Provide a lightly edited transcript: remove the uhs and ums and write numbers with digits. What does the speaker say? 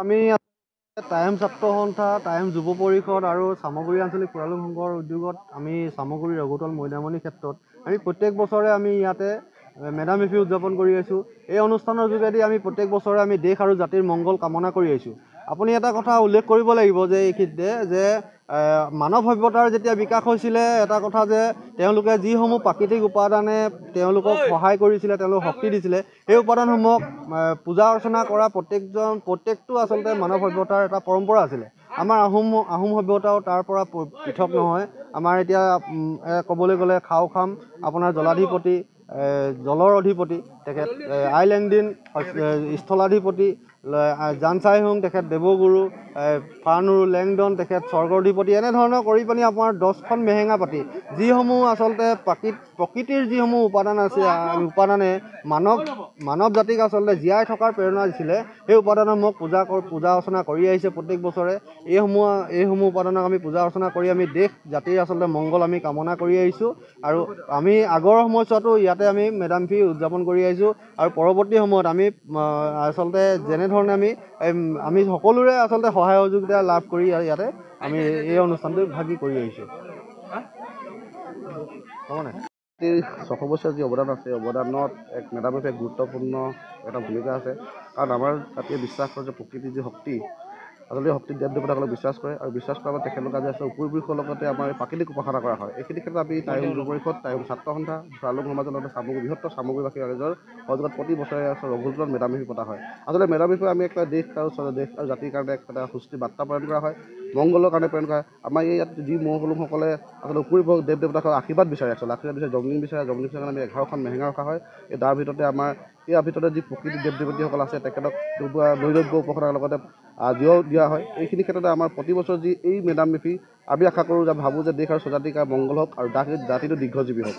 আমি টাইম ছাত্ৰ সন্থা, টাইম যুৱ পৰিষদ আৰু চামগুৰি আঞ্চলিক ফুৰালুং সংঘৰ উদ্যোগত আমি চামগুৰি ৰঘুতল মৈদামনি ক্ষেত্ৰত আমি প্ৰত্যেক বছৰে আমি ইয়াতে মেডাম মেফি উদযাপন কৰি আহিছোঁ। এই অনুষ্ঠানৰ যোগেদি আমি প্ৰত্যেক বছৰে আমি দেশ আৰু জাতিৰ মংগল কামনা কৰি আহিছোঁ। আপুনি এটা কথা উল্লেখ কৰিব লাগিব যে এইখিনিতে যে মানৱ সভ্যতাৰ যেতিয়া বিকাশ হৈছিলে, এটা কথা যে তেওঁলোকে যিসমূহ প্ৰাকৃতিক উপাদানে তেওঁলোকক সহায় কৰিছিলে, তেওঁলোকক শক্তি দিছিলে, সেই উপাদানসমূহক পূজা অৰ্চনা কৰা প্ৰত্যেকটো আচলতে মানৱ সভ্যতাৰ এটা পৰম্পৰা আছিলে। আমাৰ আহোম সভ্যতাও তাৰ পৰা পৃথক নহয়। আমাৰ এতিয়া ক'বলৈ গ'লে খাম আপোনাৰ জলাধিপতি, জলৰ অধিপতি তেখেত আইলেণ্ডিন, স্থলাধিপতি জানচাইহুং তেখেত দেৱগুৰু, ফানুৰু লেংডন তেখেত স্বৰ্গৰ অধিপতি, এনেধৰণৰ কৰি পিনি আপোনাৰ 10খন মেহেঙা পাতি যিসমূহ আচলতে প্ৰকৃতিৰ যিসমূহ উপাদান আছে, উপাদানে মানৱ জাতিক আচলতে জীয়াই থকাৰ প্ৰেৰণা দিছিলে, সেই উপাদানসমূহক পূজা অৰ্চনা কৰি আহিছে প্ৰত্যেক বছৰে। এইসমূহ উপাদানক আমি পূজা অৰ্চনা কৰি আমি দেশ জাতিৰ আচলতে মংগল আমি কামনা কৰি আহিছোঁ। আৰু আমি আগৰ সময়ছোৱাতো ইয়াতে আমি মেডাম মেফি উদযাপন কৰি আহিছোঁ। আৰু পৰৱৰ্তী সময়ত আমি আচলতে যেনেধৰণে আমি সকলোৰে আচলতে সহায় সহযোগিতা লাভ কৰি ইয়াতে আমি এই অনুষ্ঠানটো ভাগি কৰি আহিছোঁ। হ'বনে? 600 বছৰ যি অৱদান আছে, অৱদানত এক মেডাম মেফি এক গুৰুত্বপূৰ্ণ এটা ভূমিকা আছে। কাৰণ আমাৰ জাতিয়ে বিশ্বাস কৰে যে প্ৰকৃতিৰ যি শক্তি, আচলতে শক্তিক দেৱ দেৱতাসকলক বিশ্বাস কৰে, আৰু বিশ্বাস কৰাৰ বাবে তেখেতলোক আজি আছে উপৰিপুৰুষৰ লগতে আমাৰ প্ৰাকৃতিক উপাসনা কৰা হয়। এইখিনি ক্ষেত্ৰত আমি টাইম যুৱ পৰিষদ, টাইম ছাত্ৰ সন্থা, ফুৰালুং সমাজৰ লগতে বৃহত্তৰ চামগুৰিবাসী ৰাইজৰ সহযোগত প্ৰতি বছৰে ৰঘুতলত মেডাম মেফি পতা হয়। আচলতে মেডাম মেফি আমি একটা দেশ আৰু জাতিৰ কাৰণে এটা সুস্থিৰ বাৰ্তা প্ৰদান কৰা হয়, মংগলৰ কাৰণে প্ৰেৰণ কৰা হয়। আমাৰ ইয়াত যি মহলোকসকলে আচলতে উপৰিপুৰুষ দেৱ দেৱতাসকলৰ আশীৰ্বাদ বিচাৰে, আশীৰ্বাদ বিচাৰে জমলিং বিচাৰে কাৰণে আমি 11খন মেহেঙা ৰখা হয়। তাৰ ভিতৰতে ইয়াৰ ভিতৰতে যি প্ৰকৃতিৰ দেৱ দেৱতীসকল আছে তেখেতক নৈৰব্য উপাসনাৰ লগতে দিয়া হয়। এইখিনি ক্ষেত্ৰতে আমাৰ প্ৰতি বছৰ যি এই মেডাম মেফি আমি আশা কৰোঁ যে ভাবোঁ যে দেশ আৰু স্বজাতিৰ মংগল হওক আৰু জাতিটো দীৰ্ঘজীৱী হওক।